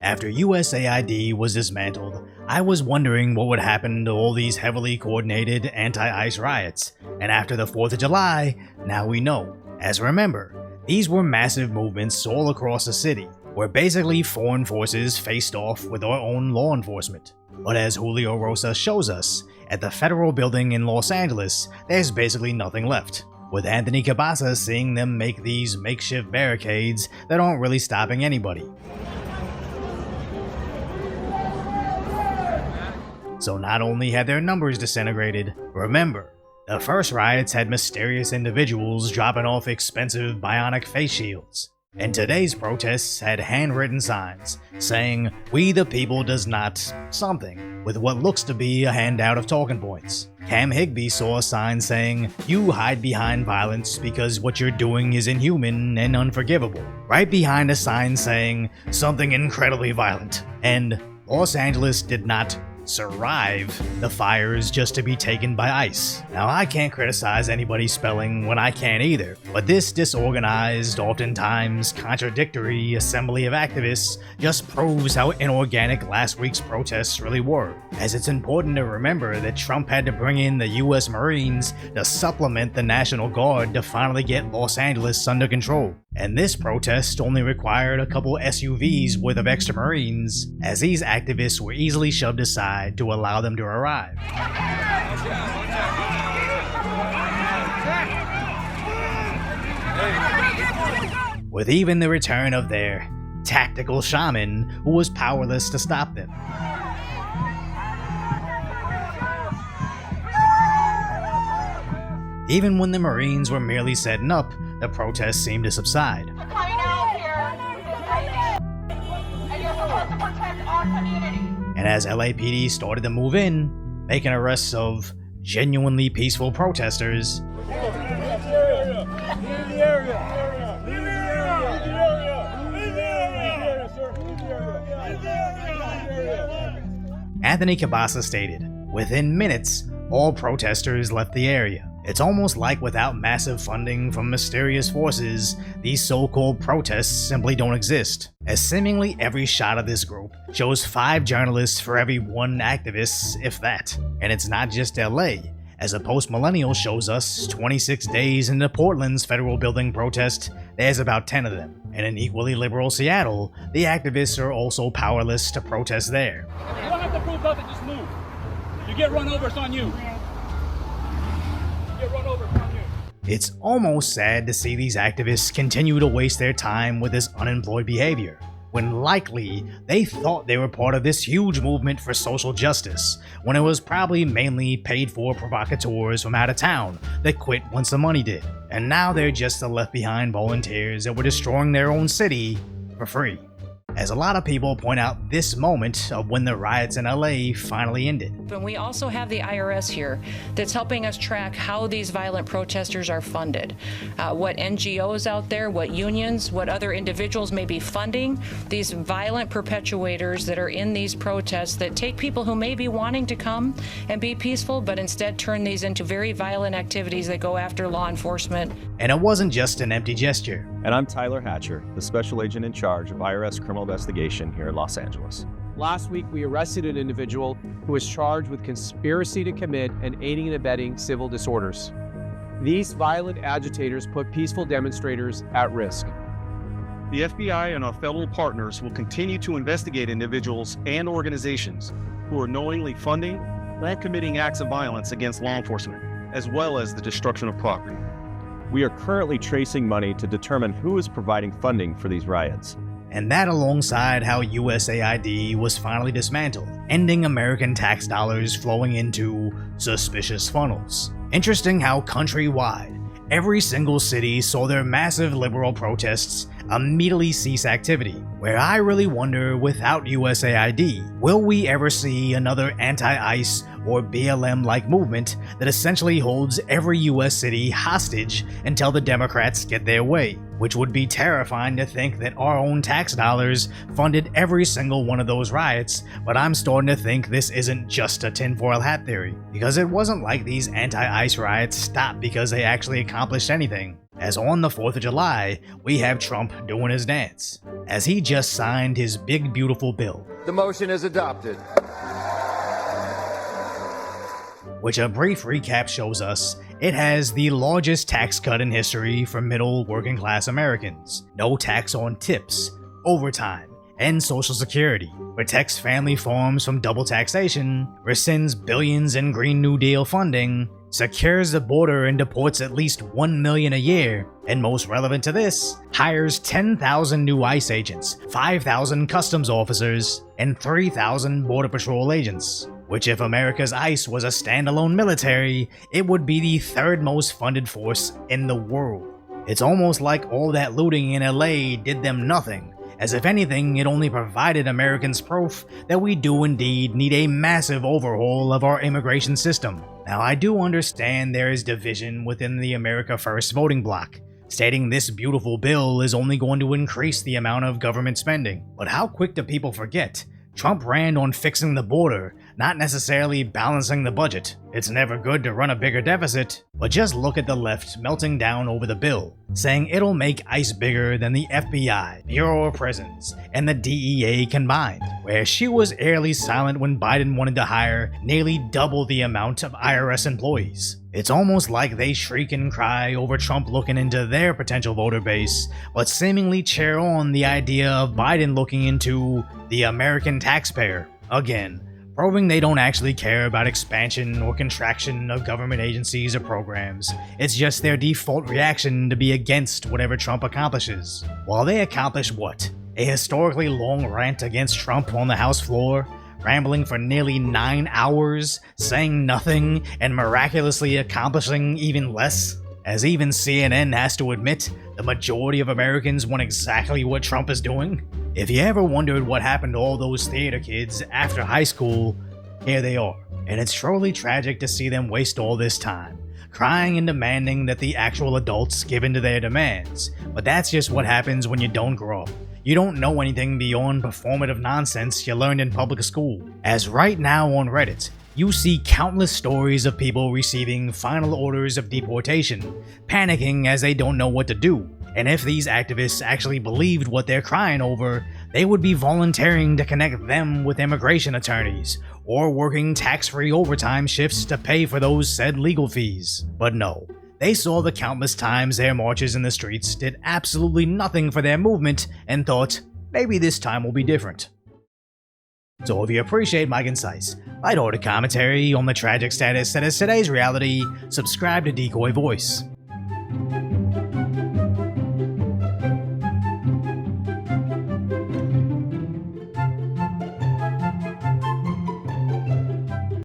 After USAID was dismantled, I was wondering what would happen to all these heavily coordinated anti-ICE riots, and after the 4th of July, now we know. As remember, these were massive movements all across the city, where basically foreign forces faced off with our own law enforcement. But as Julio Rosa shows us, at the federal building in Los Angeles, there's basically nothing left, with Anthony Cabasa seeing them make these makeshift barricades that aren't really stopping anybody. So not only had their numbers disintegrated, remember, the first riots had mysterious individuals dropping off expensive bionic face shields. And today's protests had handwritten signs saying, "We the people does not something," with what looks to be a handout of talking points. Cam Higbee saw a sign saying, "You hide behind violence because what you're doing is inhuman and unforgivable," right behind a sign saying something incredibly violent. And Los Angeles did not survive the fires just to be taken by ICE. Now, I can't criticize anybody's spelling when I can't either, but this disorganized, oftentimes contradictory assembly of activists just proves how inorganic last week's protests really were, as it's important to remember that Trump had to bring in the US Marines to supplement the National Guard to finally get Los Angeles under control. And this protest only required a couple SUVs worth of extra Marines, as these activists were easily shoved aside to allow them to arrive. With even the return of their tactical shaman, who was powerless to stop them. Even when the Marines were merely setting up, the protests seemed to subside. And as LAPD started to move in, making arrests of genuinely peaceful protesters, Anthony Cabasa stated, "Within minutes, all protesters left the area. It's almost like without massive funding from mysterious forces, these so-called protests simply don't exist," as seemingly every shot of this group shows 5 journalists for every 1 activist, if that. And it's not just LA, as a post-millennial shows us 26 days into Portland's federal building protest, there's about 10 of them. And in equally liberal Seattle, the activists are also powerless to protest there. You don't have to prove nothing, just move. You get run over, it's on you. It's almost sad to see these activists continue to waste their time with this unemployed behavior, when likely they thought they were part of this huge movement for social justice, when it was probably mainly paid for provocateurs from out of town that quit once the money did. And now they're just the left behind volunteers that were destroying their own city for free. As a lot of people point out this moment of when the riots in LA finally ended. But we also have the IRS here that's helping us track how these violent protesters are funded. What NGOs out there, what unions, what other individuals may be funding these violent perpetuators that are in these protests that take people who may be wanting to come and be peaceful, but instead turn these into very violent activities that go after law enforcement. And it wasn't just an empty gesture. And I'm Tyler Hatcher, the special agent in charge of IRS criminal investigation here in Los Angeles. Last week, we arrested an individual who was charged with conspiracy to commit and aiding and abetting civil disorders. These violent agitators put peaceful demonstrators at risk. The FBI and our federal partners will continue to investigate individuals and organizations who are knowingly funding or committing acts of violence against law enforcement, as well as the destruction of property. We are currently tracing money to determine who is providing funding for these riots. And that alongside how USAID was finally dismantled, ending American tax dollars flowing into suspicious funnels. Interesting how countrywide, every single city saw their massive liberal protests immediately cease activity, where I really wonder, without USAID, will we ever see another anti-ICE or BLM-like movement that essentially holds every US city hostage until the Democrats get their way? Which would be terrifying to think that our own tax dollars funded every single one of those riots, but I'm starting to think this isn't just a tinfoil hat theory, because it wasn't like these anti-ICE riots stopped because they actually accomplished anything. as on the 4th of July, we have Trump doing his dance, as he just signed his big beautiful bill. The motion is adopted. Which a brief recap shows us, it has the largest tax cut in history for middle working class Americans. No tax on tips, overtime, and Social Security, protects family farms from double taxation, rescinds billions in Green New Deal funding, secures the border and deports at least 1 million a year, and most relevant to this, hires 10,000 new ICE agents, 5,000 customs officers, and 3,000 Border Patrol agents. Which if America's ICE was a standalone military, it would be the third most funded force in the world. It's almost like all that looting in LA did them nothing, as if anything it only provided Americans proof that we do indeed need a massive overhaul of our immigration system. Now I do understand there is division within the America First voting bloc, stating this beautiful bill is only going to increase the amount of government spending. But how quick do people forget? Trump ran on fixing the border, not necessarily balancing the budget. It's never good to run a bigger deficit, but just look at the left melting down over the bill, saying it'll make ICE bigger than the FBI, Bureau of Prisons, and the DEA combined, where she was airily silent when Biden wanted to hire nearly double the amount of IRS employees. It's almost like they shriek and cry over Trump looking into their potential voter base, but seemingly cheer on the idea of Biden looking into the American taxpayer. Again, proving they don't actually care about expansion or contraction of government agencies or programs. It's just their default reaction to be against whatever Trump accomplishes. While they accomplish what? A historically long rant against Trump on the House floor, rambling for nearly 9 hours, saying nothing, and miraculously accomplishing even less? As even CNN has to admit, the majority of Americans want exactly what Trump is doing. If you ever wondered what happened to all those theater kids after high school, here they are. And it's truly tragic to see them waste all this time, crying and demanding that the actual adults give in to their demands. But that's just what happens when you don't grow up. You don't know anything beyond performative nonsense you learned in public school. As right now on Reddit, you see countless stories of people receiving final orders of deportation, panicking as they don't know what to do. And if these activists actually believed what they're crying over, they would be volunteering to connect them with immigration attorneys, or working tax-free overtime shifts to pay for those said legal fees. But no, they saw the countless times their marches in the streets did absolutely nothing for their movement and thought, maybe this time will be different. So if you appreciate my concise, lighthearted commentary on the tragic status that is today's reality, subscribe to Decoy Voice.